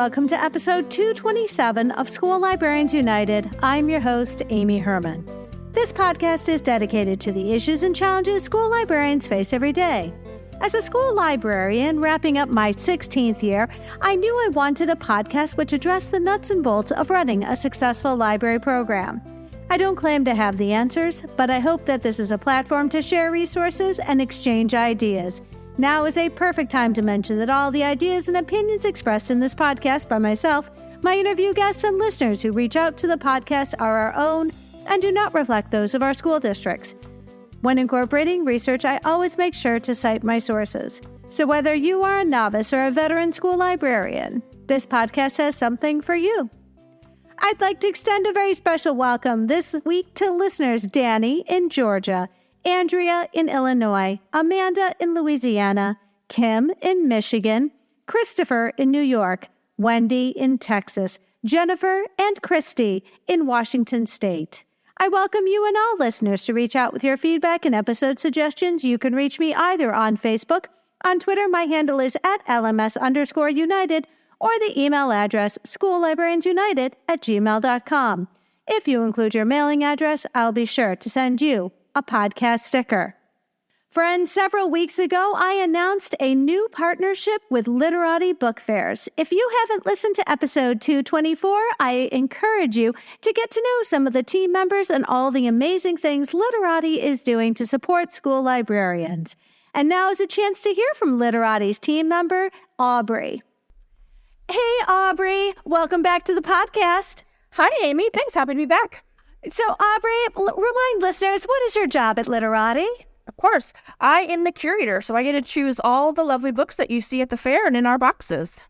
Welcome to episode 227 of School Librarians United. I'm your host, Amy Herman. This podcast is dedicated to the issues and challenges school librarians face every day. As a school librarian wrapping up my 16th year, I knew I wanted a podcast which addressed the nuts and bolts of running a successful library program. I don't claim to have the answers, but I hope that this is a platform to share resources and exchange ideas. Now is a perfect time to mention that all the ideas and opinions expressed in this podcast by myself, my interview guests, and listeners who reach out to the podcast are our own and do not reflect those of our school districts. When incorporating research, I always make sure to cite my sources. So whether you are a novice or a veteran school librarian, this podcast has something for you. I'd like to extend a very special welcome this week to listeners Danny in Georgia, Andrea in Illinois, Amanda in Louisiana, Kim in Michigan, Christopher in New York, Wendy in Texas, Jennifer and Christy in Washington State. I welcome you and all listeners to reach out with your feedback and episode suggestions. You can reach me either on Facebook, on Twitter, my handle is at LMS_United, or the email address schoollibrariansunited@gmail.com. If you include your mailing address, I'll be sure to send you a podcast sticker. Friends, several weeks ago, I announced a new partnership with Literati Book Fairs. If you haven't listened to episode 224, I encourage you to get to know some of the team members and all the amazing things Literati is doing to support school librarians. And now is a chance to hear from Literati's team member, Aubrey. Hey, Aubrey. Welcome back to the podcast. Hi, Amy. Thanks. Happy to be back. So, Aubrey, remind listeners, what is your job at Literati? Of course. I am the curator, so I get to choose all the lovely books that you see at the fair and in our boxes.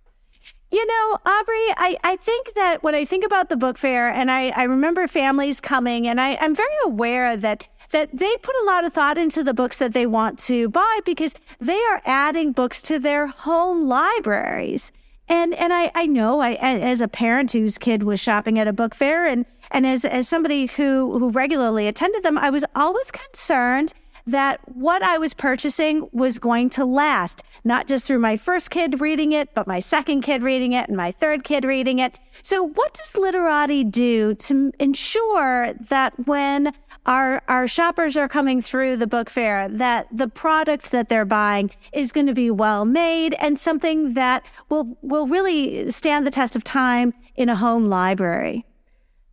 You know, Aubrey, I think that when I think about the book fair, and I remember families coming, and I'm very aware that they put a lot of thought into the books that they want to buy because they are adding books to their home libraries. And I know, as a parent whose kid was shopping at a book fair, and as somebody who regularly attended them, I was always concerned that what I was purchasing was going to last, not just through my first kid reading it, but my second kid reading it and my third kid reading it. So what does Literati do to ensure that when our shoppers are coming through the book fair, that the product that they're buying is going to be well made and something that will really stand the test of time in a home library?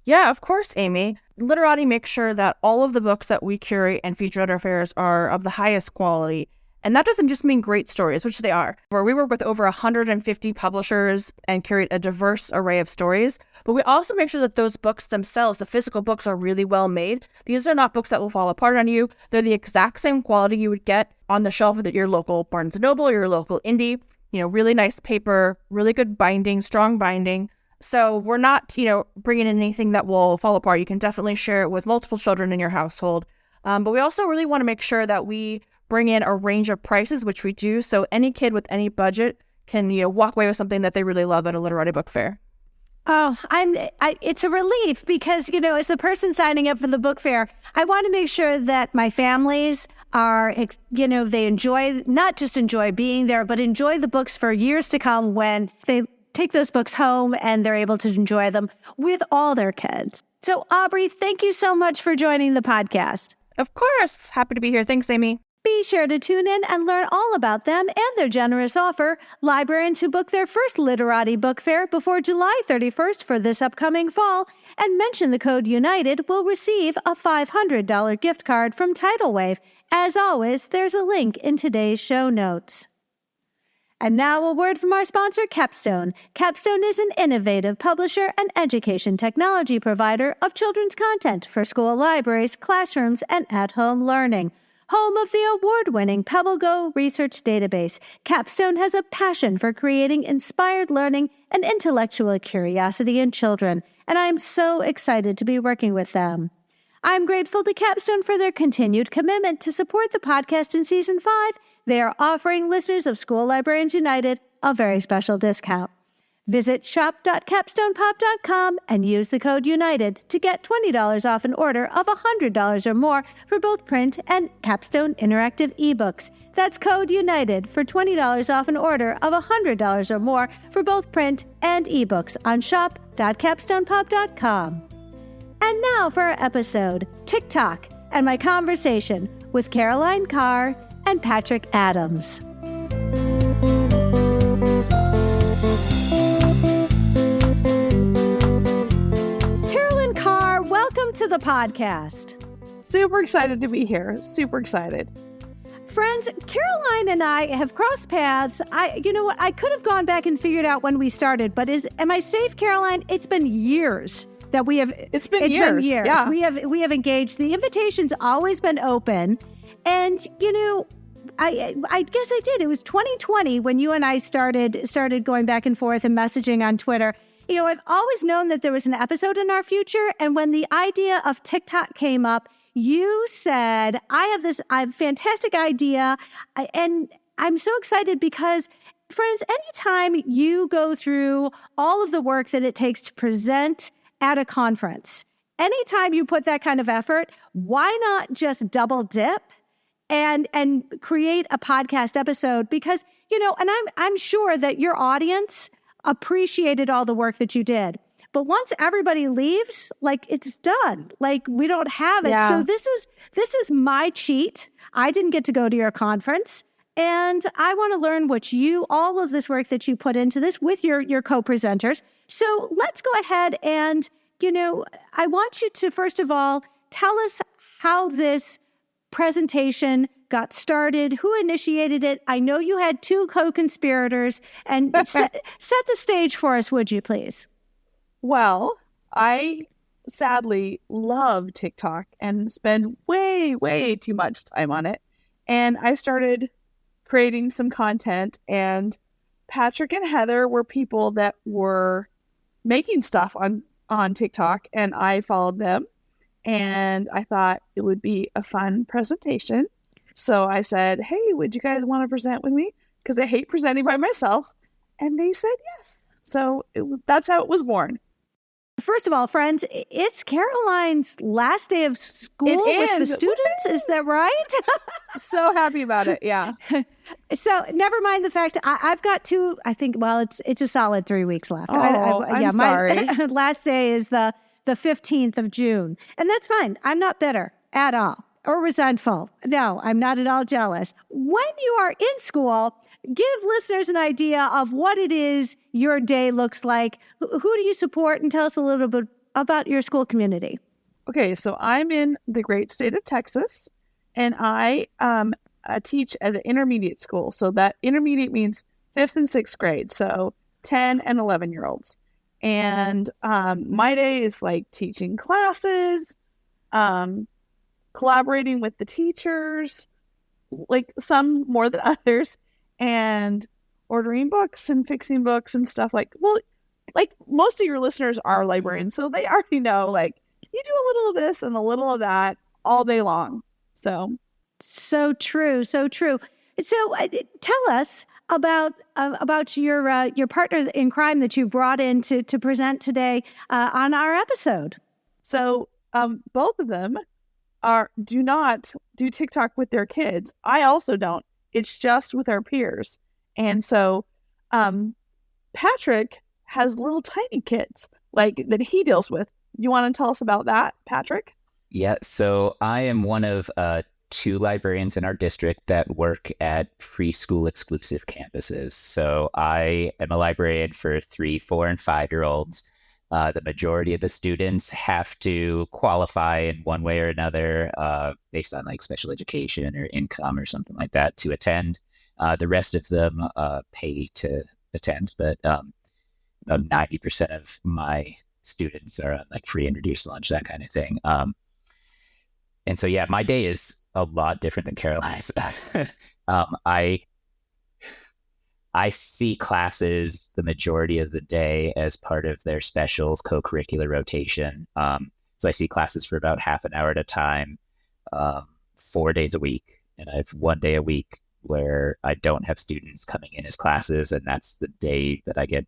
Yeah, of course, Amy. Literati makes sure that all of the books that we curate and feature at our fairs are of the highest quality. And that doesn't just mean great stories, which they are. We work with over 150 publishers and curate a diverse array of stories. But we also make sure that those books themselves, the physical books, are really well made. These are not books that will fall apart on you. They're the exact same quality you would get on the shelf at your local Barnes & Noble or your local indie. You know, really nice paper, really good binding, strong binding. So we're not, bringing in anything that will fall apart. You can definitely share it with multiple children in your household. But we also really want to make sure that we bring in a range of prices, which we do. So any kid with any budget can, walk away with something that they really love at a Literati book fair. Oh, it's a relief because, as the person signing up for the book fair, I want to make sure that my families are, they not just enjoy being there, but enjoy the books for years to come when they take those books home and they're able to enjoy them with all their kids. So, Aubrey, thank you so much for joining the podcast. Of course. Happy to be here. Thanks, Amy. Be sure to tune in and learn all about them and their generous offer. Librarians who book their first Literati book fair before July 31st for this upcoming fall and mention the code UNITED will receive a $500 gift card from Tidal Wave. As always, there's a link in today's show notes. And now a word from our sponsor, Capstone. Capstone is an innovative publisher and education technology provider of children's content for school libraries, classrooms, and at-home learning. Home of the award-winning PebbleGo research database, Capstone has a passion for creating inspired learning and intellectual curiosity in children, and I am so excited to be working with them. I'm grateful to Capstone for their continued commitment to support the podcast in Season 5. They are offering listeners of School Librarians United a very special discount. Visit shop.capstonepop.com and use the code UNITED to get $20 off an order of $100 or more for both print and Capstone interactive ebooks. That's code UNITED for $20 off an order of $100 or more for both print and ebooks on shop.capstonepub.com. And now for our episode, TikTok, and my conversation with Caroline Carr and Patrick Adams. Caroline Carr, welcome to the podcast. Super excited to be here. Super excited. Friends, Caroline and I have crossed paths. You know what? I could have gone back and figured out when we started, but am I safe, Caroline? It's been years that we have. It's been years. Yeah. We have engaged. The invitation's always been open, and I guess I did. It was 2020 when you and I started going back and forth and messaging on Twitter. I've always known that there was an episode in our future, and when the idea of TikTok came up, you said, I have a fantastic idea, and I'm so excited because, friends, anytime you go through all of the work that it takes to present at a conference, anytime you put that kind of effort, why not just double dip and create a podcast episode? Because, and I'm sure that your audience appreciated all the work that you did. But once everybody leaves, it's done. We don't have it. Yeah. So this is my cheat. I didn't get to go to your conference, and I want to learn all of this work that you put into this with your co-presenters. So let's go ahead and, I want you to, first of all, tell us how this presentation got started, who initiated it. I know you had two co-conspirators, and set the stage for us, would you please? Well, I sadly love TikTok and spend way, way too much time on it. And I started creating some content, and Patrick and Heather were people that were making stuff on TikTok, and I followed them, and I thought it would be a fun presentation. So I said, hey, would you guys want to present with me? Because I hate presenting by myself. And they said yes. So that's how it was born. First of all, friends, it's Caroline's last day of school with the students. Is that right? So happy about it. Yeah. So never mind the fact I've got two. I think. Well, it's a solid 3 weeks left. I'm sorry. My last day is the 15th of June, and that's fine. I'm not bitter at all or resentful. No, I'm not at all jealous. When you are in school, give listeners an idea of what it is your day looks like. Who do you support? And tell us a little bit about your school community. Okay, so I'm in the great state of Texas, and I teach at an intermediate school. So that intermediate means 5th and 6th grade, so 10 and 11-year-olds. And my day is like teaching classes, collaborating with the teachers, like some more than others, and ordering books and fixing books and stuff like most of your listeners are librarians, so they already know, you do a little of this and a little of that all day long. So true. So tell us about your partner in crime that you brought in to present today on our episode. So both of them do not do TikTok with their kids. I also don't. It's just with our peers. And so Patrick has little tiny kids that he deals with. You want to tell us about that, Patrick? Yeah, so I am one of two librarians in our district that work at preschool exclusive campuses. So I am a librarian for 3, 4, and 5-year-olds. The majority of the students have to qualify in one way or another based on special education or income or something like that to attend. The rest of them pay to attend, but about 90% of my students are on free and reduced lunch, that kind of thing. And so, yeah, my day is a lot different than Caroline's. I see classes the majority of the day as part of their specials co-curricular rotation. So I see classes for about half an hour at a time, 4 days a week. And I have 1 day a week where I don't have students coming in as classes. And that's the day that I get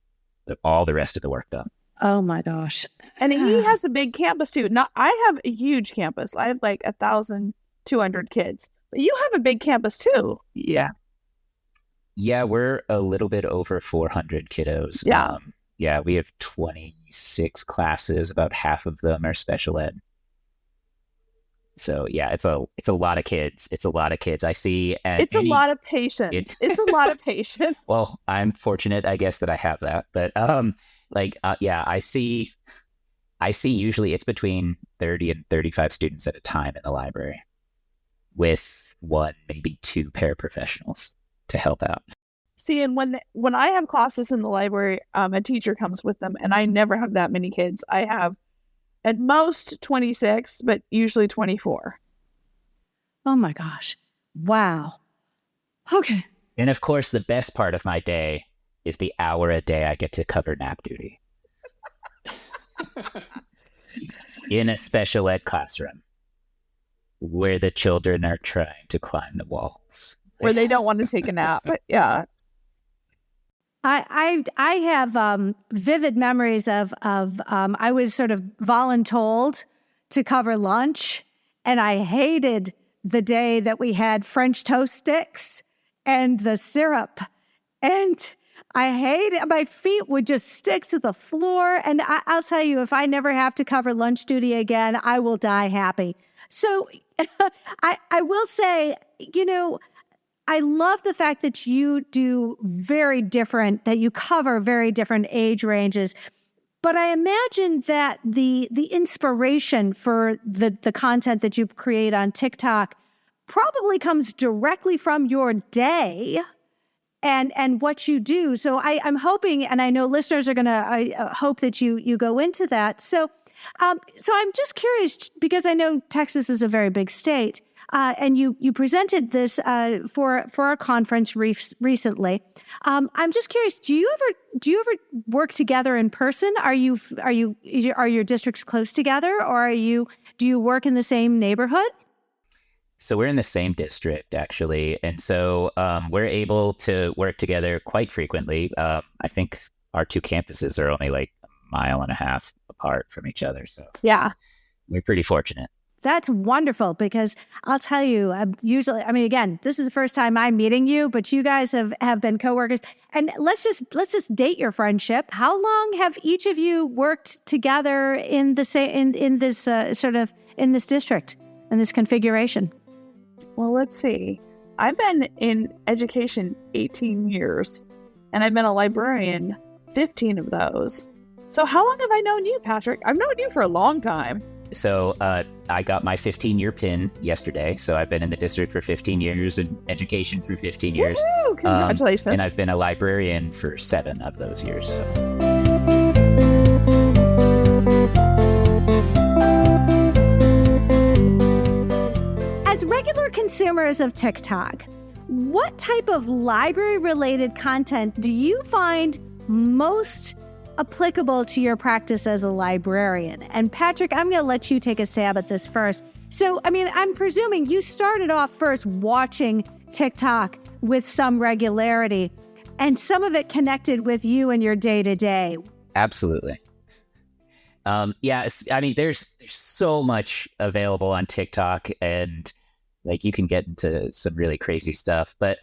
all the rest of the work done. Oh my gosh. And he has a big campus too. I have a huge campus. I have 1,200 kids, You have a big campus too. Yeah. Yeah, we're a little bit over 400 kiddos. Yeah. Yeah, we have 26 classes. About half of them are special ed. So yeah, it's a lot of kids. It's a lot of kids. I see. It's a lot of patience. It's a lot of patience. Well, I'm fortunate, I guess, that I have that. But yeah, I see usually it's between 30 and 35 students at a time in the library, with one, maybe two paraprofessionals to help out. See, and when I have classes in the library, a teacher comes with them, and I never have that many kids. I have at most 26, but usually 24. Oh my gosh. Wow. Okay. And of course, the best part of my day is the hour a day I get to cover nap duty in a special ed classroom where the children are trying to climb the walls. Where they don't want to take a nap. But yeah. I have vivid memories of I was sort of voluntold to cover lunch, and I hated the day that we had French toast sticks and the syrup, and I hated, my feet would just stick to the floor. And I'll tell you, if I never have to cover lunch duty again, I will die happy. So I will say, I love the fact that you do that you cover very different age ranges. But I imagine that the inspiration for the content that you create on TikTok probably comes directly from your day and what you do. So I'm hoping, and I know listeners are going to hope that you go into that. So I'm just curious, because I know Texas is a very big state. And you presented this for our conference recently. I'm just curious. Do you ever work together in person? Are your districts close together, or do you work in the same neighborhood? So we're in the same district, actually, and so we're able to work together quite frequently. I think our two campuses are only like a mile and a half apart from each other, so yeah, we're pretty fortunate. That's wonderful, because I'll tell you, again, this is the first time I'm meeting you, but you guys have been coworkers. And let's just date your friendship. How long have each of you worked together in this district, in this configuration? Well, let's see. I've been in education 18 years, and I've been a librarian 15 of those. So how long have I known you, Patrick? I've known you for a long time. So I got my 15-year pin yesterday. So I've been in the district for 15 years and education for 15 years. Woo-hoo! Congratulations. And I've been a librarian for 7 of those years. So. As regular consumers of TikTok, what type of library-related content do you find most applicable to your practice as a librarian? And Patrick, I'm going to let you take a stab at this first. So, I'm presuming you started off first watching TikTok with some regularity, and some of it connected with you and your day-to-day. Absolutely. There's so much available on TikTok, and you can get into some really crazy stuff. But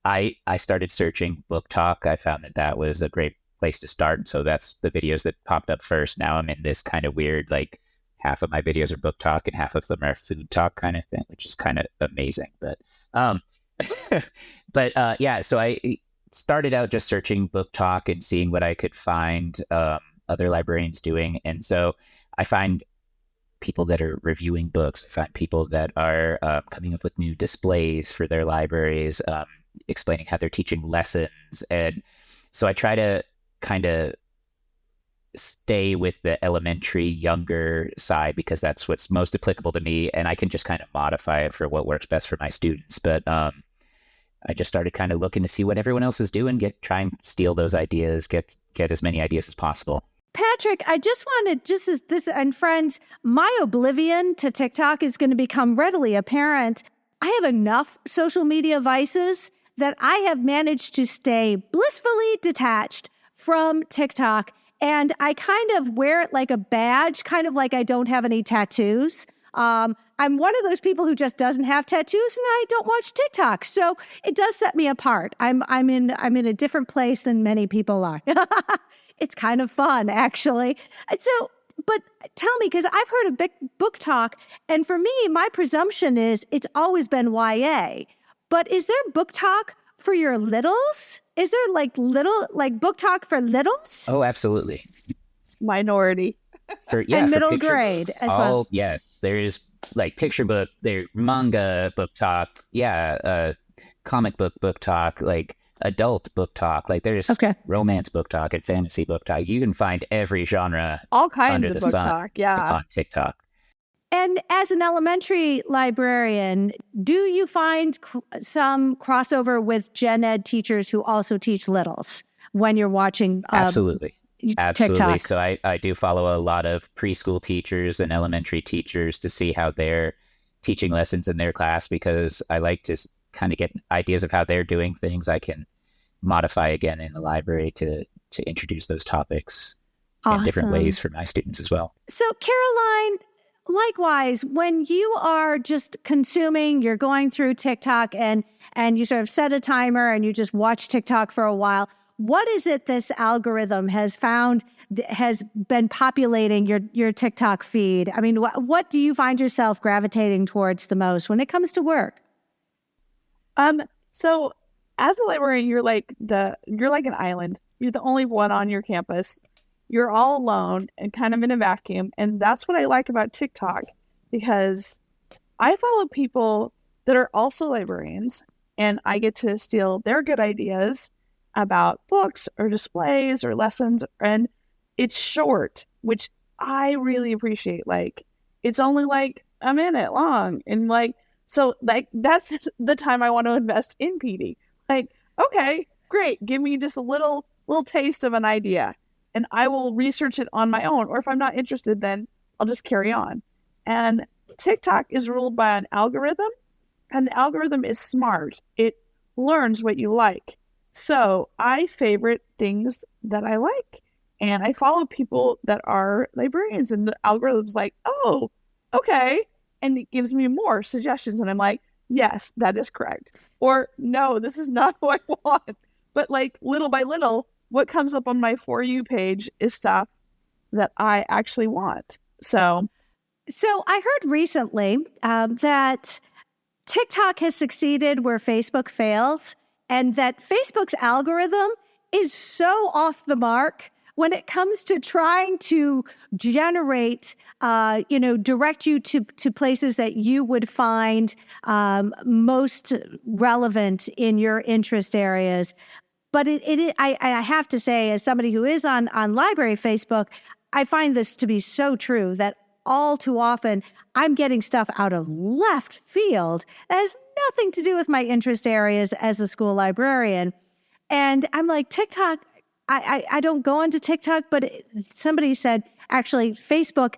I started searching Book Talk. I found that was a great place to start. So that's the videos that popped up first. Now I'm in this kind of weird, half of my videos are book talk and half of them are food talk kind of thing, which is kind of amazing. But, so I started out just searching book talk and seeing what I could find other librarians doing. And so I find people that are reviewing books. I find people that are coming up with new displays for their libraries, explaining how they're teaching lessons. And so I try to kind of stay with the elementary younger side, because that's what's most applicable to me, and I can just kind of modify it for what works best for my students. But I just started kind of looking to see what everyone else is doing, try and steal those ideas, get as many ideas as possible. Patrick, I just wanted, just as this, and friends, my oblivion to TikTok is going to become readily apparent. I have enough social media vices that I have managed to stay blissfully detached from TikTok, and I kind of wear it like a badge, kind of like I don't have any tattoos. I'm one of those people who just doesn't have tattoos, and I don't watch TikTok. So it does set me apart. I'm in a different place than many people are. It's kind of fun, actually. So, but tell me, because I've heard of big book talk, and for me, my presumption is it's always been YA. But is there book talk for your littles? Is there like book talk for littles? Oh, absolutely. Minority. For middle picture grade books. as well. Yes, there's like picture book, there manga book talk, comic book talk, like adult book talk, like there's romance book talk and fantasy book talk. You can find every genre, all kinds under of the book sun talk, yeah, on TikTok. And as an elementary librarian, do you find some crossover with gen ed teachers who also teach littles when you're watching Absolutely. TikTok? So I do follow a lot of preschool teachers and elementary teachers to see how they're teaching lessons in their class, because I like to kind of get ideas of how they're doing things. I can modify again in the library to introduce those topics in different ways for my students as well. So Caroline, likewise, when you are just consuming, you're going through TikTok and you sort of set a timer and you just watch TikTok for a while, what is it this algorithm has found has been populating your TikTok feed? I mean, what do you find yourself gravitating towards the most when it comes to work? So as a librarian, you're like an island. You're the only one on your campus. You're all alone and kind of in a vacuum. And that's what I like about TikTok, because I follow people that are also librarians, and I get to steal their good ideas about books or displays or lessons. And it's short, which I really appreciate. Like, it's only like a minute long. And like, so like, that's the time I want to invest in PD. Like, okay, great. Give me just a little taste of an idea, and I will research it on my own. Or if I'm not interested, then I'll just carry on. And TikTok is ruled by an algorithm, and the algorithm is smart. It learns what you like. So I favorite things that I like, and I follow people that are librarians, and the algorithm's like, oh, okay. And it gives me more suggestions. And I'm like, yes, that is correct. Or no, this is not what I want. But like little by little, what comes up on my For You page is stuff that I actually want. So I heard recently that TikTok has succeeded where Facebook fails, and that Facebook's algorithm is so off the mark when it comes to trying to generate, direct you to places that you would find most relevant in your interest areas. But I have to say, as somebody who is on library Facebook, I find this to be so true that all too often I'm getting stuff out of left field that has nothing to do with my interest areas as a school librarian. And I'm like, TikTok, I don't go onto TikTok, but somebody said, actually, Facebook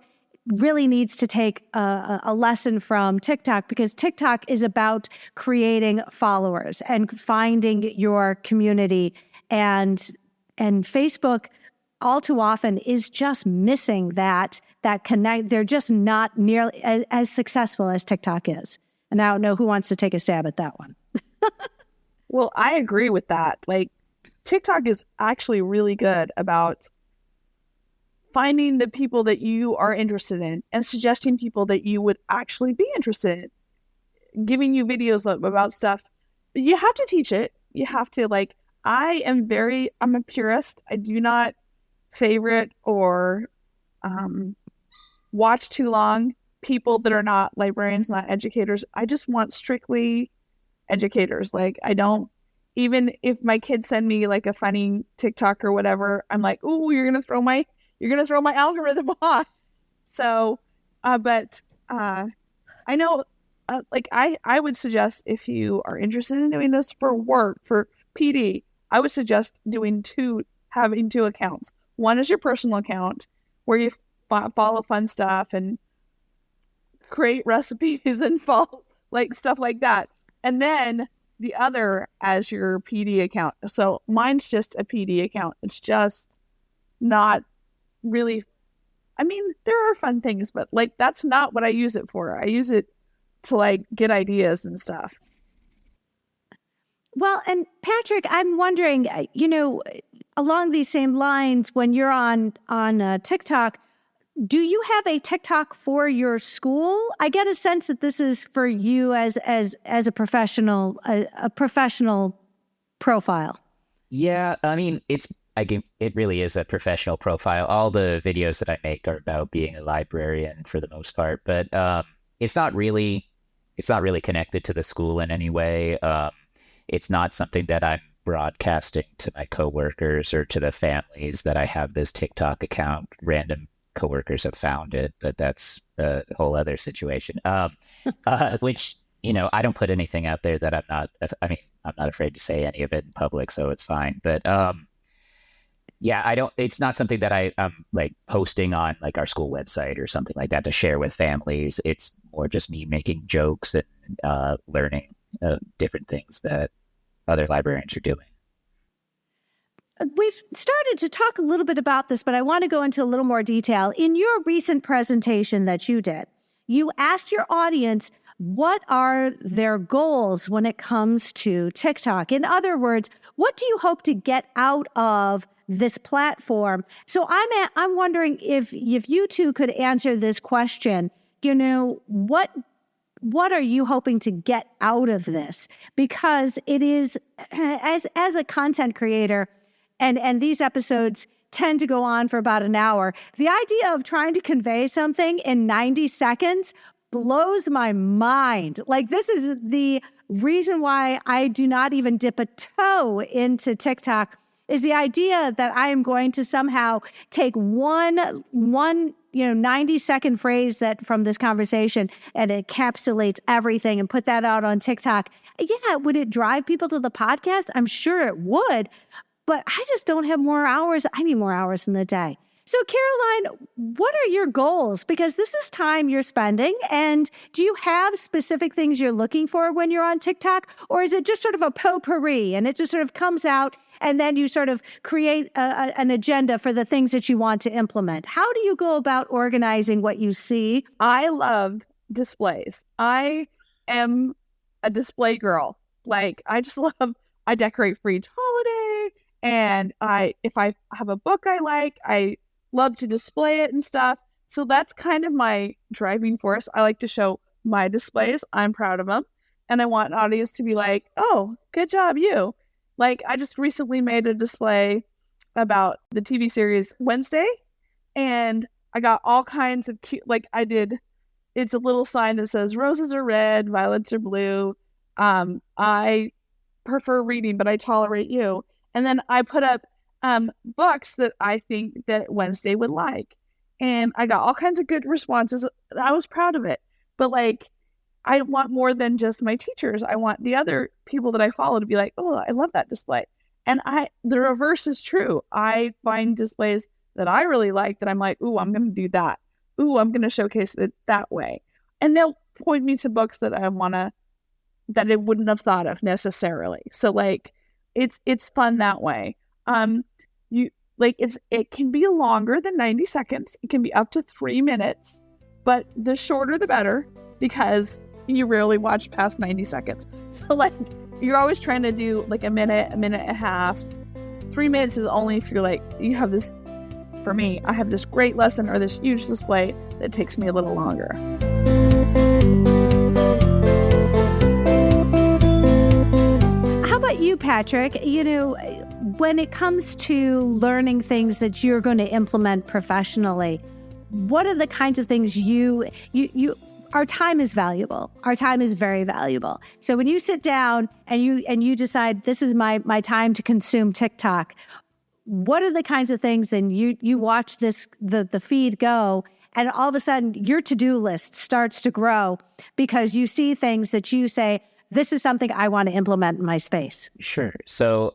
really needs to take a lesson from TikTok, because TikTok is about creating followers and finding your community. And Facebook all too often is just missing that connect. They're just not nearly as successful as TikTok is. And I don't know who wants to take a stab at that one. Well, I agree with that. Like, TikTok is actually really good about finding the people that you are interested in and suggesting people that you would actually be interested in, giving you videos about stuff. But you have to teach it. You have to, like, I'm a purist. I do not favorite or watch too long people that are not librarians, not educators. I just want strictly educators. Like, I don't, even if my kids send me like a funny TikTok or whatever, I'm like, oh, you're gonna throw my algorithm off. So, but I know, like I would suggest, if you are interested in doing this for work, for PD, I would suggest having two accounts. One is your personal account where you follow fun stuff and create recipes and follow like stuff like that. And then the other as your PD account. So mine's just a PD account. It's just not really I mean, there are fun things, but like that's not what I use it for. I use it to like get ideas and stuff. Well, and Patrick, I'm wondering, along these same lines, when you're on TikTok, do you have a TikTok for your school? I get a sense that this is for you as a professional profile. Yeah, I mean, it really is a professional profile. All the videos that I make are about being a librarian for the most part, but it's not really connected to the school in any way. It's not something that I'm broadcasting to my coworkers or to the families that I have this TikTok account. Random coworkers have found it, but that's a whole other situation. Which, I don't put anything out there that I'm not afraid to say any of it in public, so it's fine. But it's not something that I'm like posting on like our school website or something like that to share with families. It's more just me making jokes and learning different things that other librarians are doing. We've started to talk a little bit about this, but I want to go into a little more detail. In your recent presentation that you did, you asked your audience what are their goals when it comes to TikTok. In other words, what do you hope to get out of this platform? So I'm wondering if you two could answer this question. What are you hoping to get out of this? Because it is, as a content creator, and these episodes tend to go on for about an hour, the idea of trying to convey something in 90 seconds blows my mind. Like, this is the reason why I do not even dip a toe into TikTok, is the idea that I am going to somehow take one 90-second phrase that from this conversation and it encapsulates everything and put that out on TikTok. Yeah, would it drive people to the podcast? I'm sure it would, but I just don't have more hours. I need more hours in the day. So Caroline, what are your goals? Because this is time you're spending, and do you have specific things you're looking for when you're on TikTok? Or is it just sort of a potpourri and it just sort of comes out and then you sort of create an agenda for the things that you want to implement? How do you go about organizing what you see? I love displays. I am a display girl. Like, I decorate for each holiday. And if I have a book I like, I love to display it and stuff. So that's kind of my driving force. I like to show my displays. I'm proud of them. And I want an audience to be like, oh, good job, you. Like, I just recently made a display about the TV series Wednesday, and I got all kinds of cute, it's a little sign that says roses are red, violets are blue. I prefer reading, but I tolerate you. And then I put up books that I think that Wednesday would like. And I got all kinds of good responses. I was proud of it. But like, I want more than just my teachers. I want the other people that I follow to be like, oh, I love that display. And the reverse is true. I find displays that I really like that I'm like, ooh, I'm going to do that. Ooh, I'm going to showcase it that way. And they'll point me to books that I that I wouldn't have thought of necessarily. So like, it's fun that way. It can be longer than 90 seconds. It can be up to 3 minutes, but the shorter the better, because you rarely watch past 90 seconds. So like, you're always trying to do like a minute and a half. 3 minutes is only if you're like, you have this, for me, I have this great lesson or this huge display that takes me a little longer. How about you, Patrick? When it comes to learning things that you're going to implement professionally, what are the kinds of things our time is valuable. Our time is very valuable. So when you sit down and you decide this is my time to consume TikTok, what are the kinds of things, and you watch the feed go, and all of a sudden your to-do list starts to grow because you see things that you say, this is something I want to implement in my space. Sure. So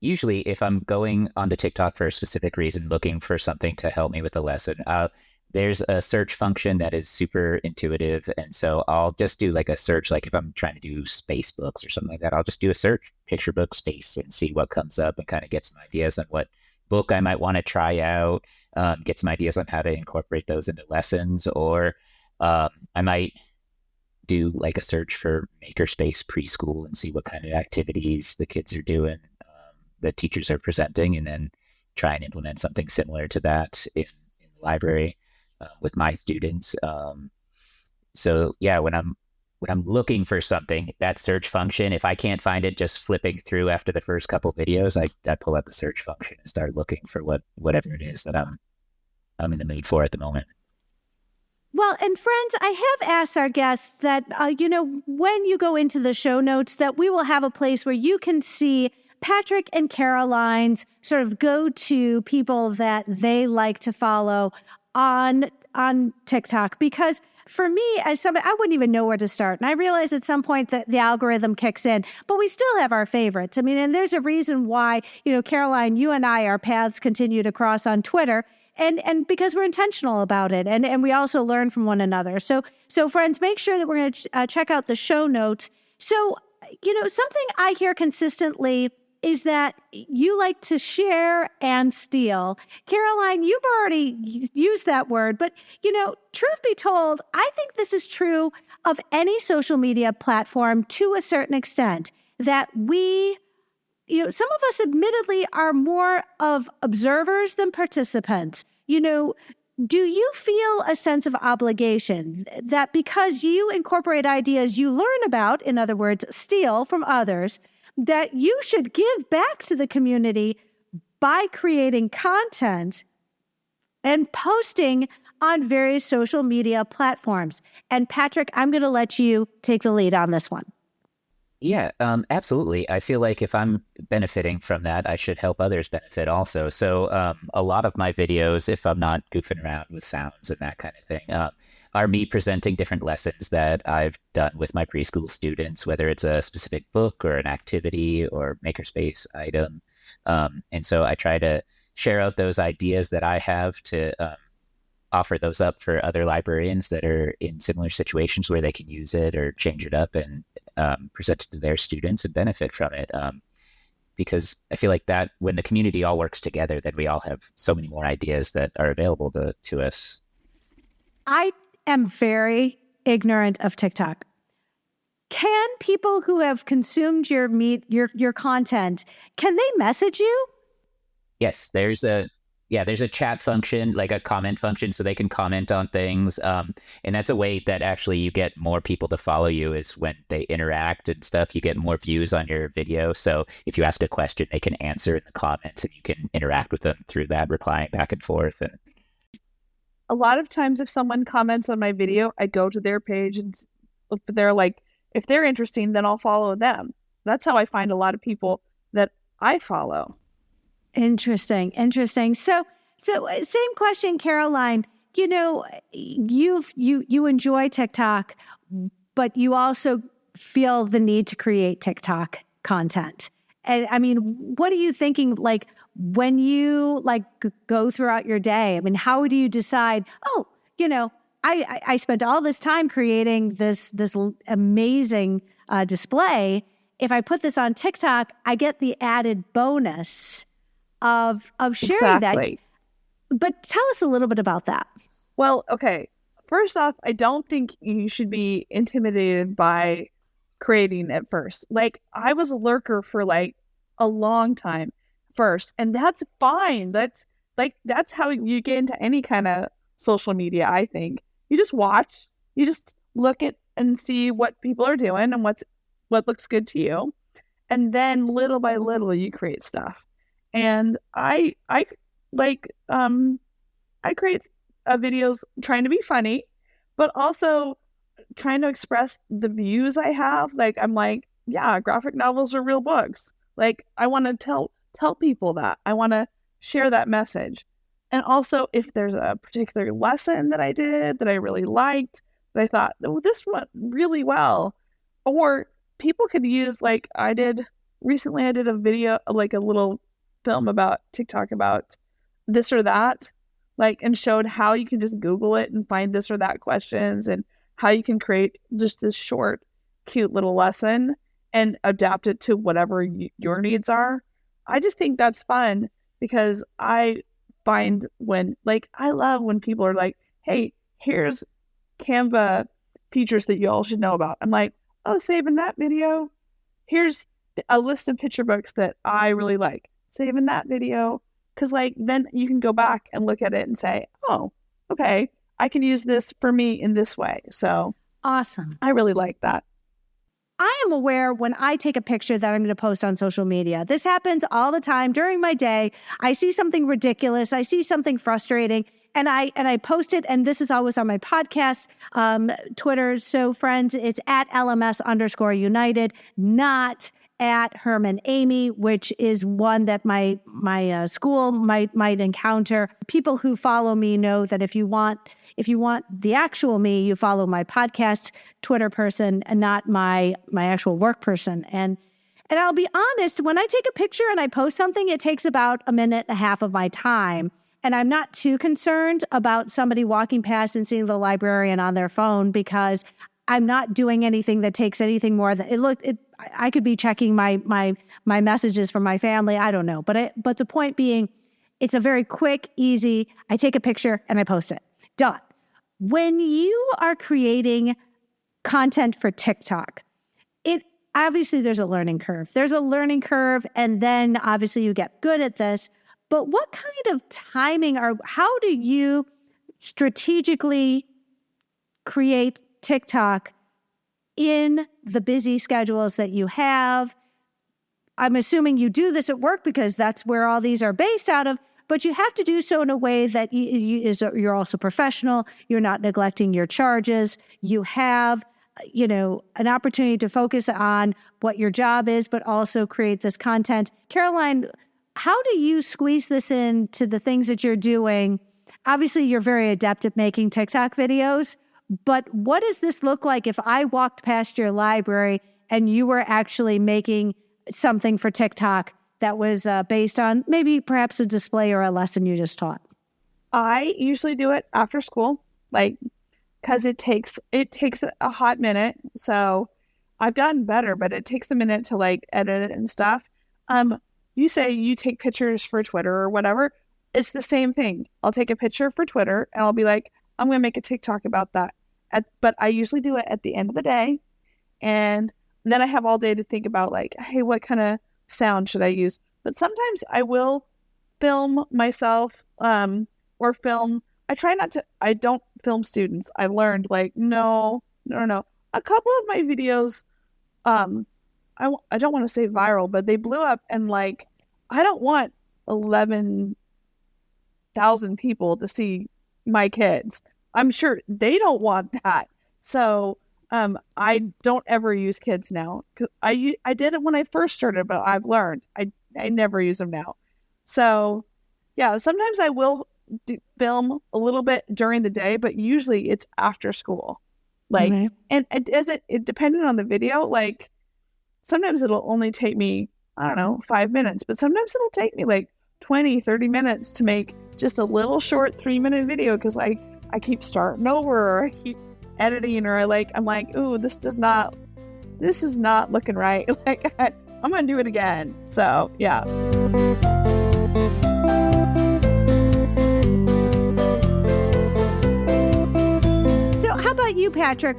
usually if I'm going on the TikTok for a specific reason, looking for something to help me with the lesson, there's a search function that is super intuitive. And so I'll just do like a search, like if I'm trying to do space books or something like that, I'll just do a search, picture book space, and see what comes up and kind of get some ideas on what book I might want to try out, get some ideas on how to incorporate those into lessons, or I might do like a search for makerspace preschool and see what kind of activities the kids are doing, the teachers are presenting, and then try and implement something similar to that in the library with my students. So yeah, when I'm looking for something, that search function, if I can't find it just flipping through after the first couple videos, I pull out the search function and start looking for whatever it is that I'm in the mood for at the moment. Well, and friends, I have asked our guests that, when you go into the show notes, that we will have a place where you can see Patrick and Caroline's sort of go-to people that they like to follow on TikTok. Because for me, as somebody, I wouldn't even know where to start. And I realize at some point that the algorithm kicks in, but we still have our favorites. I mean, and there's a reason why, Caroline, you and I, our paths continue to cross on Twitter. And because we're intentional about it, and we also learn from one another. So friends, make sure that we're going to check out the show notes. So, something I hear consistently is that you like to share and steal. Caroline, you've already used that word, but, truth be told, I think this is true of any social media platform to a certain extent, that we... some of us admittedly are more of observers than participants. Do you feel a sense of obligation that because you incorporate ideas you learn about, in other words, steal from others, that you should give back to the community by creating content and posting on various social media platforms? And Patrick, I'm going to let you take the lead on this one. Yeah, absolutely. I feel like if I'm benefiting from that, I should help others benefit also. So a lot of my videos, if I'm not goofing around with sounds and that kind of thing, are me presenting different lessons that I've done with my preschool students, whether it's a specific book or an activity or makerspace item. And so I try to share out those ideas that I have to offer those up for other librarians that are in similar situations where they can use it or change it up and present it to their students and benefit from it. Because I feel like that when the community all works together, then we all have so many more ideas that are available to us. I am very ignorant of TikTok. Can people who have consumed your content, can they message you? Yes, there's a chat function, like a comment function, so they can comment on things. And that's a way that actually you get more people to follow you, is when they interact and stuff, you get more views on your video. So if you ask a question, they can answer in the comments and you can interact with them through that, replying back and forth. And a lot of times if someone comments on my video, I go to their page and if they're interesting, then I'll follow them. That's how I find a lot of people that I follow. Interesting. So same question, Caroline. You enjoy TikTok, but you also feel the need to create TikTok content. And I mean, what are you thinking, like, when you go throughout your day? I mean, how do you decide, I spent all this time creating this amazing display. If I put this on TikTok, I get the added bonus of sharing that. But tell us a little bit about that. Well, okay. First off, I don't think you should be intimidated by creating at first. Like, I was a lurker for a long time first, and that's fine. That's how you get into any kind of social media, I think. You just watch, you just look at and see what people are doing and what looks good to you. And then little by little you create stuff. And I create videos trying to be funny, but also trying to express the views I have. Yeah, graphic novels are real books. I want to tell people that. I want to share that message. And also, if there's a particular lesson that I did that I really liked, that I thought, oh, this went really well, or people could use, I did a video, a little film about TikTok about this or that, and showed how you can just Google it and find this or that questions, and how you can create just this short, cute little lesson and adapt it to whatever your needs are. I just think that's fun. because I find I love when people are like, hey, here's Canva features that you all should know about. I'm like, oh, saving that video. Here's a list of picture books that I really like. Saving that video. Because then you can go back and look at it and say, oh, okay, I can use this for me in this way. So awesome. I really like that. I am aware when I take a picture that I'm going to post on social media. This happens all the time during my day. I see something ridiculous. I see something frustrating. And I post it, and this is always on my podcast, Twitter. So friends, it's at LMS_United, not at Herman Amy, which is one that my school might encounter. People who follow me know that if you want the actual me, you follow my podcast Twitter person and not my actual work person. And I'll be honest, when I take a picture and I post something, it takes about a minute and a half of my time. And I'm not too concerned about somebody walking past and seeing the librarian on their phone, because I'm not doing anything that takes anything more than I could be checking my messages from my family. I don't know. But the point being, it's a very quick, easy, I take a picture and I post it. Done. When you are creating content for TikTok, obviously there's a learning curve. There's a learning curve, and then obviously you get good at this. But what kind of timing how do you strategically create TikTok in the busy schedules that you have? I'm assuming you do this at work because that's where all these are based out of, but you have to do so in a way that you're also professional. You're not neglecting your charges. You have, an opportunity to focus on what your job is, but also create this content. Caroline, how do you squeeze this into the things that you're doing? Obviously, you're very adept at making TikTok videos, but what does this look like if I walked past your library and you were actually making something for TikTok that was based on perhaps a display or a lesson you just taught? I usually do it after school, because it takes a hot minute. So I've gotten better, but it takes a minute to edit it and stuff. You say you take pictures for Twitter or whatever. It's the same thing. I'll take a picture for Twitter and I'll be like, I'm going to make a TikTok about that. But I usually do it at the end of the day. And then I have all day to think about hey, what kind of sound should I use? But sometimes I will film myself or film. I don't film students. I've learned no. A couple of my videos, I don't want to say viral, but they blew up, and I don't want 11,000 people to see my kids. I'm sure they don't want that. So I don't ever use kids now. I did it when I first started, but I've learned I never use them now. So yeah, sometimes I will film a little bit during the day, but usually it's after school. And it depending on the video, sometimes it'll only take me, 5 minutes, but sometimes it'll take me 20, 30 minutes to make just a little short 3-minute video, because I keep starting over, or I keep editing, or I'm like, ooh, this is not looking right. I'm going to do it again. So yeah. So how about you, Patrick?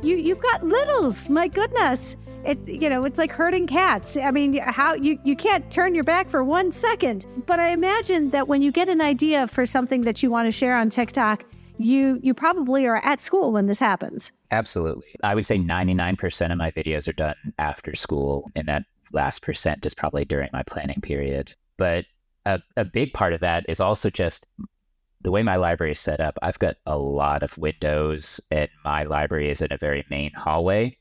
You've got littles, my goodness. It's like herding cats. How you can't turn your back for 1 second. But I imagine that when you get an idea for something that you want to share on TikTok, you probably are at school when this happens. Absolutely. I would say 99% of my videos are done after school, and that last percent is probably during my planning period. But a big part of that is also just the way my library is set up. I've got a lot of windows, and my library is in a very main hallway.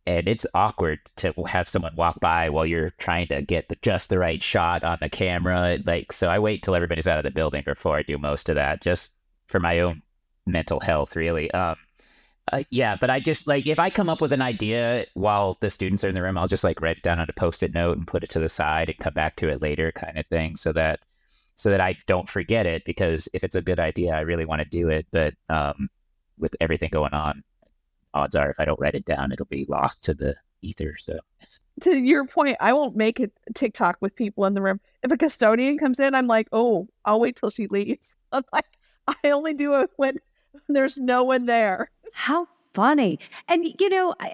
And it's awkward to have someone walk by while you're trying to get just the right shot on the camera. So I wait till everybody's out of the building before I do most of that, just for my own mental health, really. But I just if I come up with an idea while the students are in the room, I'll just write it down on a Post-it note and put it to the side and come back to it later, kind of thing, so that I don't forget it. Because if it's a good idea, I really want to do it. But with everything going on, odds are if I don't write it down, it'll be lost to the either. So to your point, I won't make a TikTok with people in the room. If a custodian comes in, I'm like, oh, I'll wait till she leaves. I'm like, I only do it when there's no one there. How funny. And,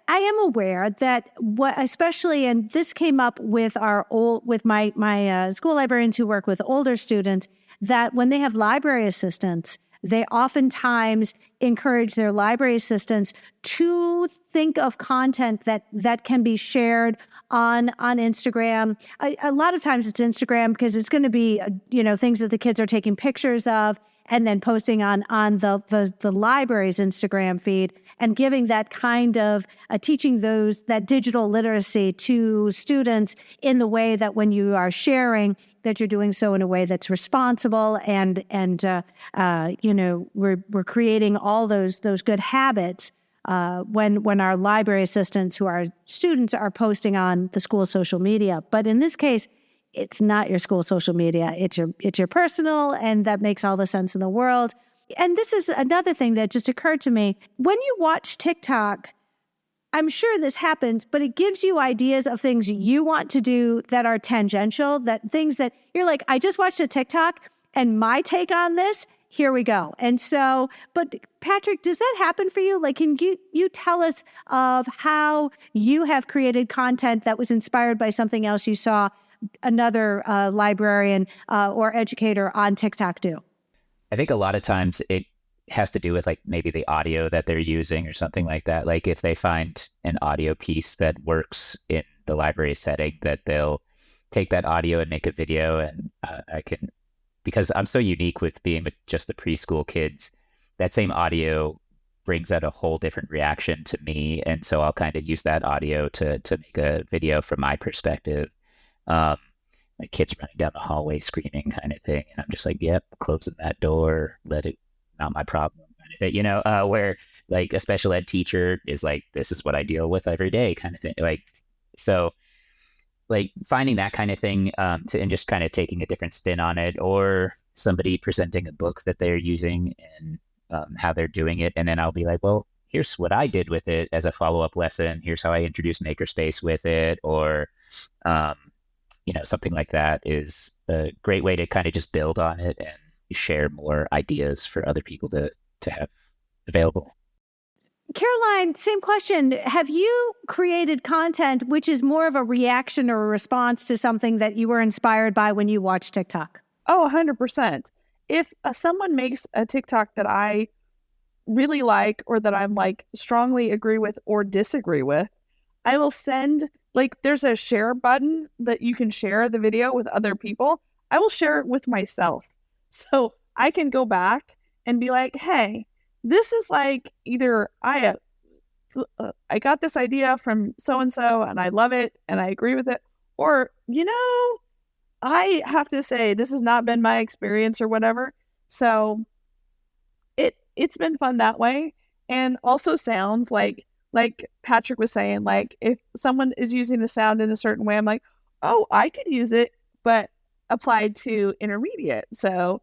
I am aware that especially, and this came up with my school librarians who work with older students, that when they have library assistants, they oftentimes encourage their library assistants to think of content that can be shared on Instagram. A lot of times it's Instagram because it's going to be, things that the kids are taking pictures of and then posting on the library's Instagram feed, and giving that kind of teaching that digital literacy to students in the way that when you are sharing, that you're doing so in a way that's responsible and we're creating all those good habits when our library assistants who are students are posting on the school social media. But in this case, it's not your school social media. It's your personal, and that makes all the sense in the world. And this is another thing that just occurred to me. When you watch TikTok, I'm sure this happens, but it gives you ideas of things you want to do that are tangential, that things that you're like, I just watched a TikTok and my take on this, here we go. And so, but Patrick, does that happen for you? Like, can you tell us of how you have created content that was inspired by something else you saw another librarian or educator on TikTok do? I think a lot of times it has to do with like maybe the audio that they're using or something like that. Like if they find an audio piece that works in the library setting, that they'll take that audio and make a video. And because I'm so unique with being with just the preschool kids, that same audio brings out a whole different reaction to me. And so I'll kind of use that audio to make a video from my perspective. My kids running down the hallway screaming kind of thing. And I'm just like, yep, closing that door, let it, not my problem kind of thing, where like a special ed teacher is like, this is what I deal with every day kind of thing. Like, so like finding that kind of thing and just kind of taking a different spin on it, or somebody presenting a book that they're using and how they're doing it. And then I'll be like, well, here's what I did with it as a follow-up lesson. Here's how I introduced Makerspace with it, or, something like that is a great way to kind of just build on it and share more ideas for other people to have available. Caroline, same question. Have you created content which is more of a reaction or a response to something that you were inspired by when you watched TikTok? Oh, 100%. If someone makes a TikTok that I really like, or that I'm like strongly agree with or disagree with, I will send, like, there's a share button that you can share the video with other people. I will share it with myself. So I can go back and be like, hey, this is like either I got this idea from so-and-so and I love it and I agree with it, or, I have to say this has not been my experience or whatever. So it's been fun that way. And also sounds like Patrick was saying, like if someone is using the sound in a certain way, I'm like, oh, I could use it, but applied to intermediate. So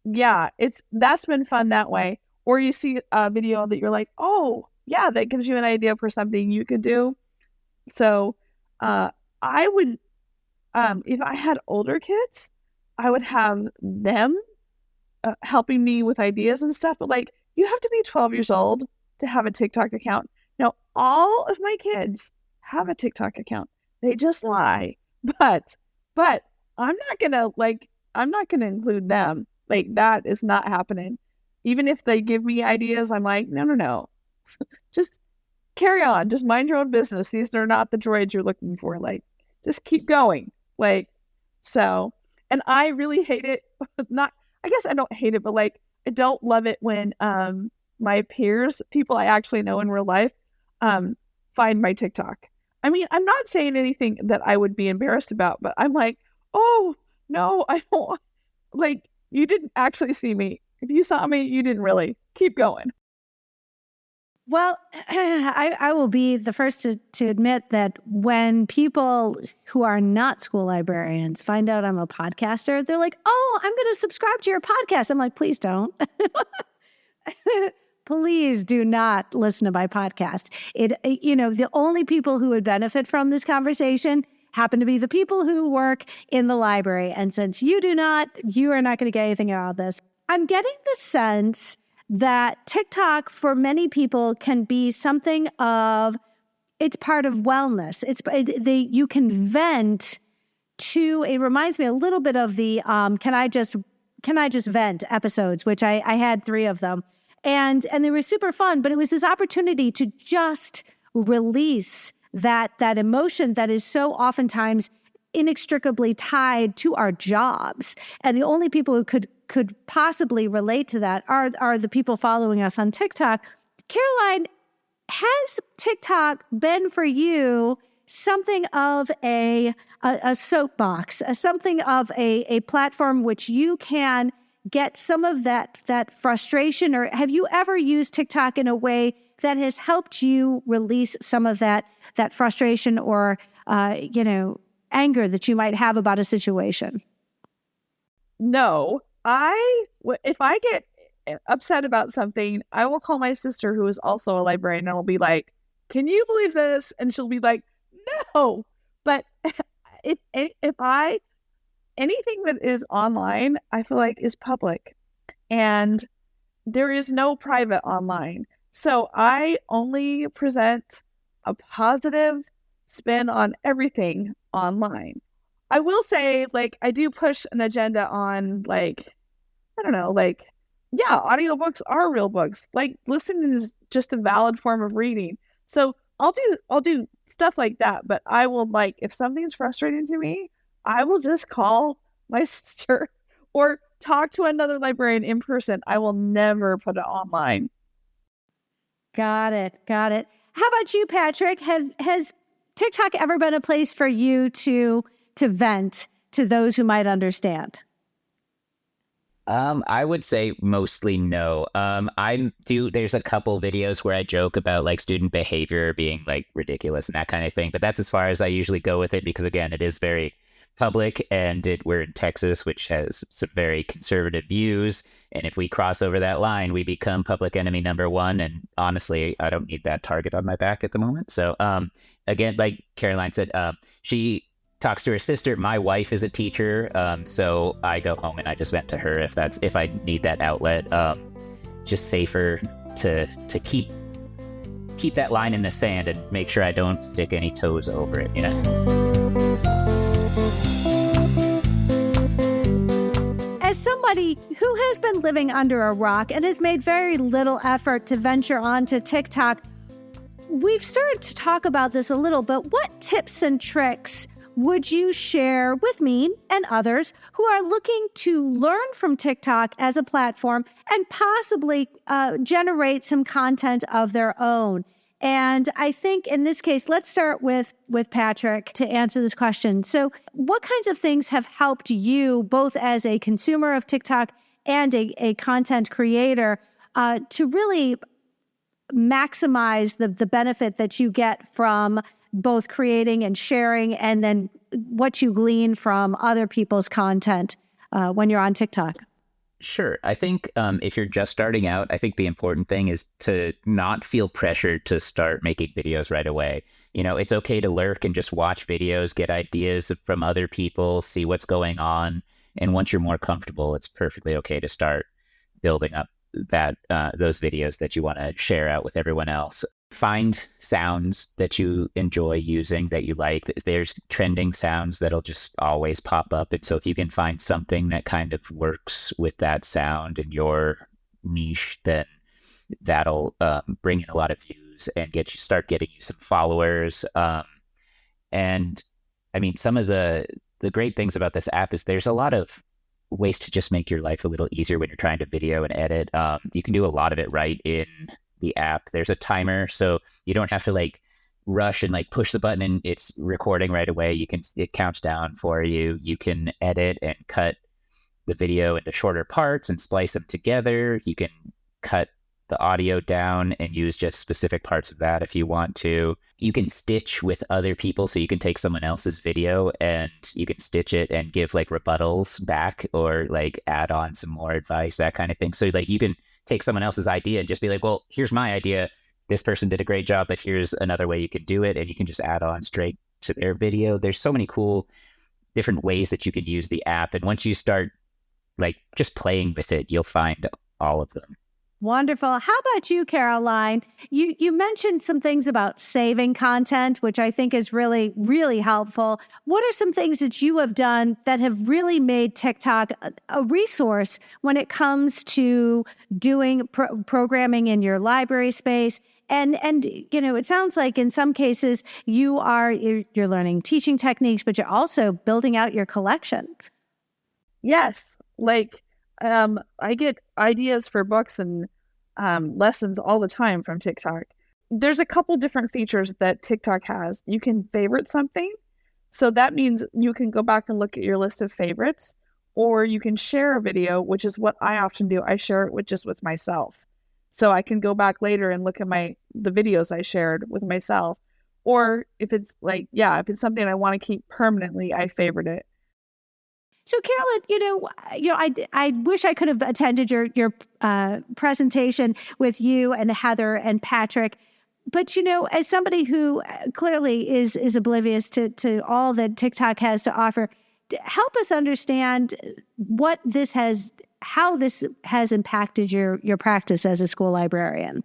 yeah, that's been fun that way. Or you see a video that you're like, oh yeah, that gives you an idea for something you could do. So I would, if I had older kids, I would have them helping me with ideas and stuff. But like, you have to be 12 years old to have a TikTok account. Now, all of my kids have a TikTok account. They just lie. But I'm not gonna include them. Like, that is not happening. Even if they give me ideas, I'm like, no. Just carry on. Just mind your own business. These are not the droids you're looking for. Like, just keep going. Like, so, and I really hate it. I guess I don't hate it, but like, I don't love it when my peers, people I actually know in real life, find my TikTok. I mean, I'm not saying anything that I would be embarrassed about, but I'm like, oh, no, I don't. Like, you didn't actually see me. If you saw me, you didn't really. Keep going. Well, I will be the first to admit that when people who are not school librarians find out I'm a podcaster, they're like, oh, I'm going to subscribe to your podcast. I'm like, please don't. please do not listen to my podcast. The only people who would benefit from this conversation happen to be the people who work in the library. And since you are not going to get anything out of this. I'm getting the sense that TikTok for many people can be something of, it's part of wellness. You can vent to, it reminds me a little bit of the Can I Just Vent episodes, which I had 3 of them. And they were super fun, but it was this opportunity to just release that emotion that is so oftentimes inextricably tied to our jobs. And the only people who could possibly relate to that are the people following us on TikTok. Caroline, has TikTok been for you something of a soapbox, something of a platform which you can get some of that frustration, or have you ever used TikTok in a way that has helped you release some of that frustration or anger that you might have about a situation? No, if I get upset about something, I will call my sister, who is also a librarian, and I'll be like, "Can you believe this?" And she'll be like, "No." But if anything that is online, I feel like is public, and there is no private online. So I only present a positive spin on everything online. I will say, I do push an agenda on, audiobooks are real books. Listening is just a valid form of reading. So I'll do stuff like that. But I will, if something's frustrating to me, I will just call my sister or talk to another librarian in person. I will never put it online. Got it. How about you, Patrick? Has TikTok ever been a place for you to vent to those who might understand? I would say mostly no. There's a couple videos where I joke about student behavior being ridiculous and that kind of thing, but that's as far as I usually go with it because again, it is very public and we're in Texas, which has some very conservative views. And if we cross over that line, we become public enemy number 1. And honestly, I don't need that target on my back at the moment. So again, like Caroline said, she talks to her sister. My wife is a teacher, so I go home and I just vent to her if I need that outlet. Just safer to keep that line in the sand and make sure I don't stick any toes over it, As somebody who has been living under a rock and has made very little effort to venture onto TikTok, we've started to talk about this a little, but what tips and tricks would you share with me and others who are looking to learn from TikTok as a platform and possibly generate some content of their own? And I think in this case, let's start with Patrick to answer this question. So what kinds of things have helped you, both as a consumer of TikTok and a content creator, to really maximize the benefit that you get from both creating and sharing, and then what you glean from other people's content when you're on TikTok? Sure. I think if you're just starting out, I think the important thing is to not feel pressured to start making videos right away. It's okay to lurk and just watch videos, get ideas from other people, see what's going on. And once you're more comfortable, it's perfectly okay to start building up those videos that you want to share out with everyone else. Find sounds that you enjoy using, that you like. There's trending sounds that'll just always pop up. And so if you can find something that kind of works with that sound in your niche, then that'll bring in a lot of views and start getting you some followers. And I mean, some of the great things about this app is there's a lot of ways to just make your life a little easier when you're trying to video and edit. You can do a lot of it right in the app. There's a timer, so you don't have to rush and push the button and it's recording right away. It counts down for you. You can edit and cut the video into shorter parts and splice them together. You can cut the audio down and use just specific parts of that if you want to. You can stitch with other people, so you can take someone else's video and you can stitch it and give like rebuttals back or like add on some more advice, that kind of thing. So like you can take someone else's idea and just be like, well, here's my idea. This person did a great job, but here's another way you could do it. And you can just add on straight to their video. There's so many cool different ways that you can use the app. And once you start like just playing with it, you'll find all of them. Wonderful. How about you, Caroline? You mentioned some things about saving content, which I think is really, really helpful. What are some things that you have done that have really made TikTok a resource when it comes to doing programming in your library space? And you know, it sounds like in some cases you're learning teaching techniques, but you're also building out your collection. Yes, like I get ideas for books and lessons all the time from TikTok. There's a couple different features that TikTok has. You can favorite something. So that means you can go back and look at your list of favorites, or you can share a video, which is what I often do. I share it with myself. So I can go back later and look at the videos I shared with myself. Or if it's if it's something I want to keep permanently, I favorite it. So, Carolyn, I wish I could have attended your presentation with you and Heather and Patrick. But, as somebody who clearly is oblivious to all that TikTok has to offer, help us understand how this has impacted your practice as a school librarian.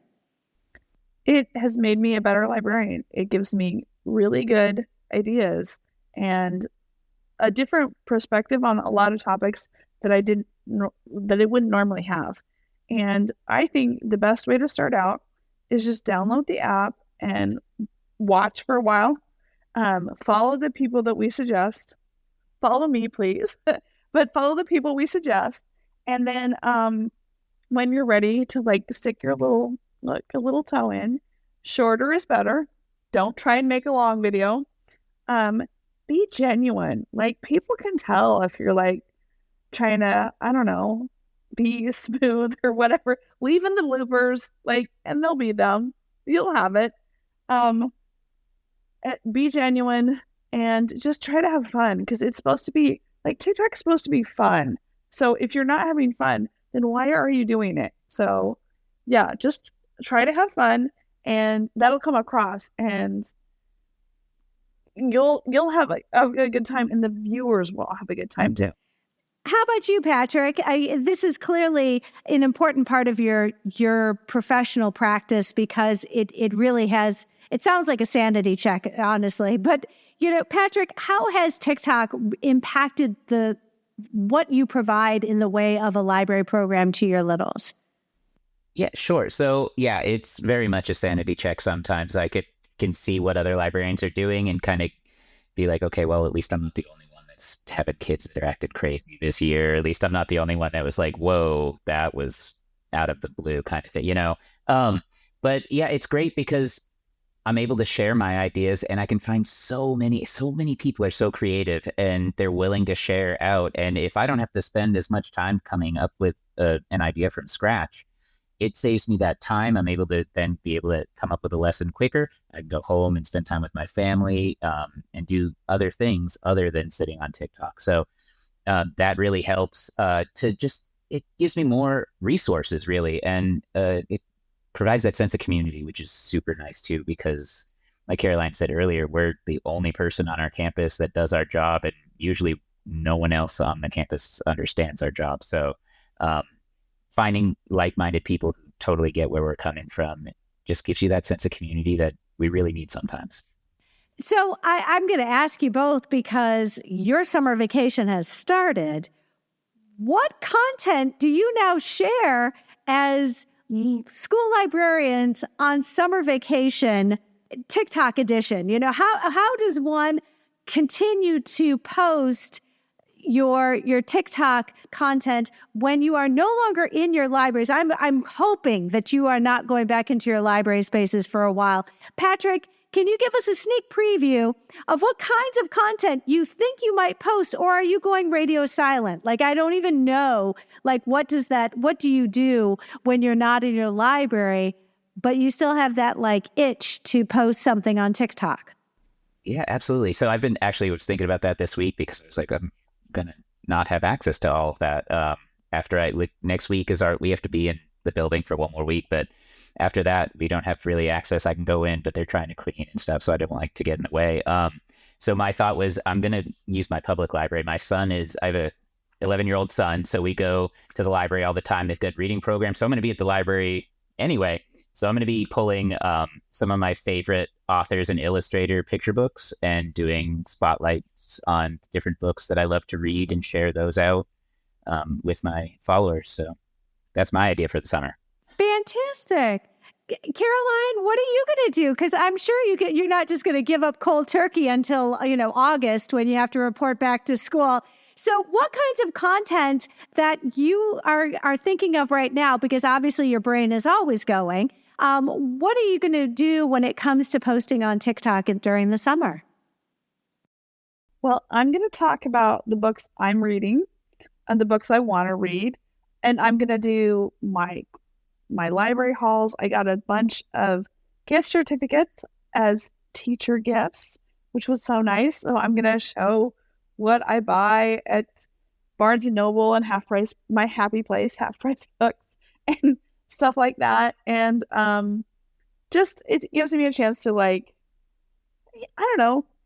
It has made me a better librarian. It gives me really good ideas and a different perspective on a lot of topics that I wouldn't normally have. And I think the best way to start out is just download the app and watch for a while. Follow the people that we suggest. Follow me, please, but follow the people we suggest. And then when you're ready to stick your little toe in, shorter is better. Don't try and make a long video. Be genuine. People can tell if you're trying to, I don't know, be smooth or whatever. Leave in the bloopers, and they'll be them. You'll have it. Be genuine and just try to have fun, because it's supposed to be TikTok's supposed to be fun. So if you're not having fun, then why are you doing it? So yeah, just try to have fun, and that'll come across, and you'll have a good time, and the viewers will have a good time too. How about you, Patrick? This is clearly an important part of your professional practice, because it really has, it sounds like a sanity check, honestly. But, Patrick, how has TikTok impacted what you provide in the way of a library program to your littles? Yeah, sure. So yeah, it's very much a sanity check sometimes. I can see what other librarians are doing and kind of be like, okay, well, at least I'm not the only one that's having kids that are acting crazy this year. At least I'm not the only one that was like, whoa, that was out of the blue kind of thing, But yeah, it's great because I'm able to share my ideas, and I can find so many people are so creative and they're willing to share out. And if I don't have to spend as much time coming up with an idea from scratch, it saves me that time. I'm able to then be able to come up with a lesson quicker. I can go home and spend time with my family and do other things other than sitting on TikTok. So that really helps it gives me more resources, really. And it provides that sense of community, which is super nice too, because like Caroline said earlier, we're the only person on our campus that does our job, and usually no one else on the campus understands our job. So finding like-minded people who totally get where we're coming from, it just gives you that sense of community that we really need sometimes. So I'm going to ask you both, because your summer vacation has started. What content do you now share as school librarians on summer vacation, TikTok edition? How does one continue to post your TikTok content when you are no longer in your libraries. I'm hoping that you are not going back into your library spaces for a while. Patrick, can you give us a sneak preview of what kinds of content you think you might post, or are you going radio silent? Like, I don't even know, like, what do you do when you're not in your library, but you still have that like itch to post something on TikTok? Yeah, absolutely. So I've been actually was thinking about that this week because I was like, I'm going to not have access to all of that. Next week we have to be in the building for one more week, but after that, we don't have really access. I can go in, but they're trying to clean and stuff, so I don't like to get in the way. So my thought was I'm going to use my public library. I have a 11-year-old son, so we go to the library all the time. They've got reading programs, so I'm going to be at the library anyway. So I'm going to be pulling some of my favorite authors and illustrator picture books and doing spotlights on different books that I love to read and share those out with my followers. So that's my idea for the summer. Fantastic. Caroline, what are you going to do? Because I'm sure you're not just going to give up cold turkey until, August when you have to report back to school. So what kinds of content that you are thinking of right now, because obviously your brain is always going, what are you going to do when it comes to posting on TikTok during the summer? Well, I'm going to talk about the books I'm reading and the books I want to read. And I'm going to do my library hauls. I got a bunch of gift certificates as teacher gifts, which was so nice. So I'm going to show what I buy at Barnes & Noble and Half Price, my Happy Place, Half Price books and stuff like that. And just it gives me a chance to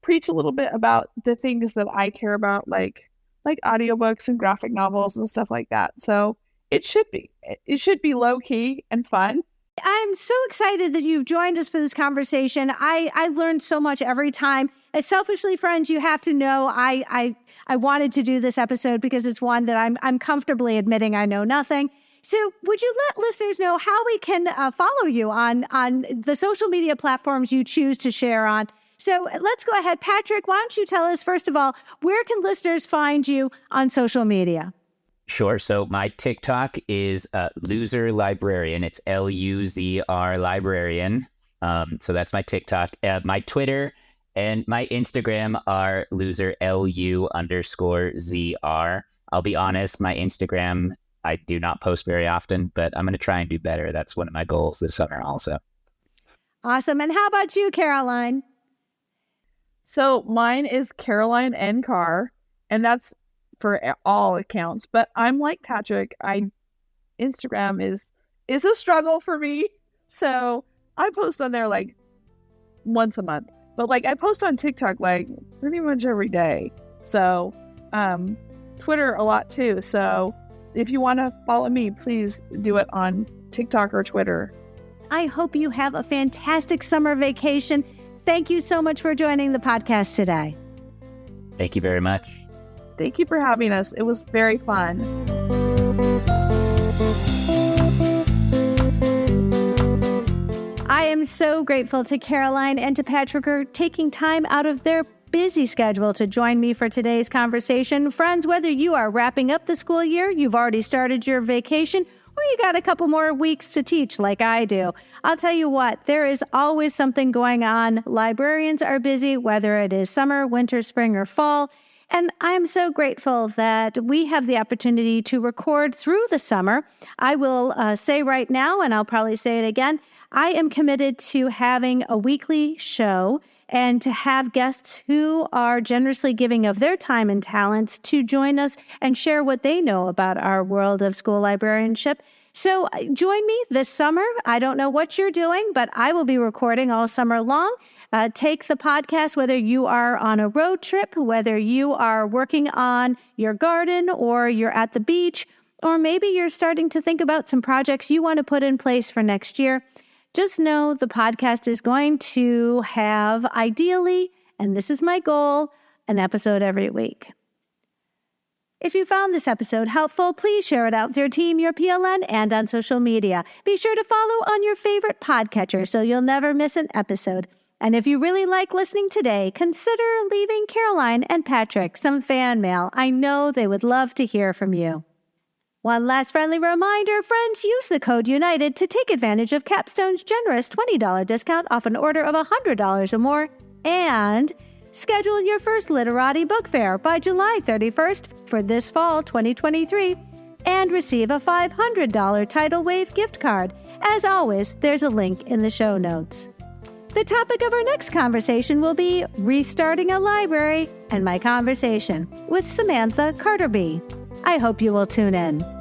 preach a little bit about the things that I care about, like audiobooks and graphic novels and stuff like that. So it should be low key and fun. I'm so excited that you've joined us for this conversation. I learned so much every time. As Selfishly Friends, you have to know I wanted to do this episode because it's one that I'm comfortably admitting I know nothing. So would you let listeners know how we can follow you on the social media platforms you choose to share on? So let's go ahead. Patrick, why don't you tell us, first of all, where can listeners find you on social media? Sure. So my TikTok is Loser Librarian. It's LUZR Librarian. So that's my TikTok. My Twitter and my Instagram are Loser LU_ZR. I'll be honest, my Instagram, I do not post very often, but I'm going to try and do better. That's one of my goals this summer also. Awesome. And how about you, Caroline? So mine is Caroline N. Carr, and that's for all accounts. But I'm like Patrick. Instagram is a struggle for me. So I post on there like once a month. But like I post on TikTok like pretty much every day. So Twitter a lot too. So if you want to follow me, please do it on TikTok or Twitter. I hope you have a fantastic summer vacation. Thank you so much for joining the podcast today. Thank you very much. Thank you for having us. It was very fun. I am so grateful to Caroline and to Patrick for taking time out of their busy schedule to join me for today's conversation. Friends, whether you are wrapping up the school year, you've already started your vacation, or you got a couple more weeks to teach like I do, I'll tell you what, there is always something going on. Librarians are busy, whether it is summer, winter, spring, or fall. And I'm so grateful that we have the opportunity to record through the summer. I will say right now, and I'll probably say it again, I am committed to having a weekly show and to have guests who are generously giving of their time and talents to join us and share what they know about our world of school librarianship. So join me this summer. I don't know what you're doing, but I will be recording all summer long. Take the podcast, whether you are on a road trip, whether you are working on your garden or you're at the beach, or maybe you're starting to think about some projects you want to put in place for next year. Just know the podcast is going to have, ideally, and this is my goal, an episode every week. If you found this episode helpful, please share it out with your team, your PLN, and on social media. Be sure to follow on your favorite podcatcher so you'll never miss an episode. And if you really like listening today, consider leaving Caroline and Patrick some fan mail. I know they would love to hear from you. One last friendly reminder, friends, use the code UNITED to take advantage of Capstone's generous $20 discount off an order of $100 or more, and schedule your first Literati book fair by July 31st for this fall 2023 and receive a $500 Tidal Wave gift card. As always, there's a link in the show notes. The topic of our next conversation will be restarting a library and my conversation with Samantha Carterby. I hope you will tune in.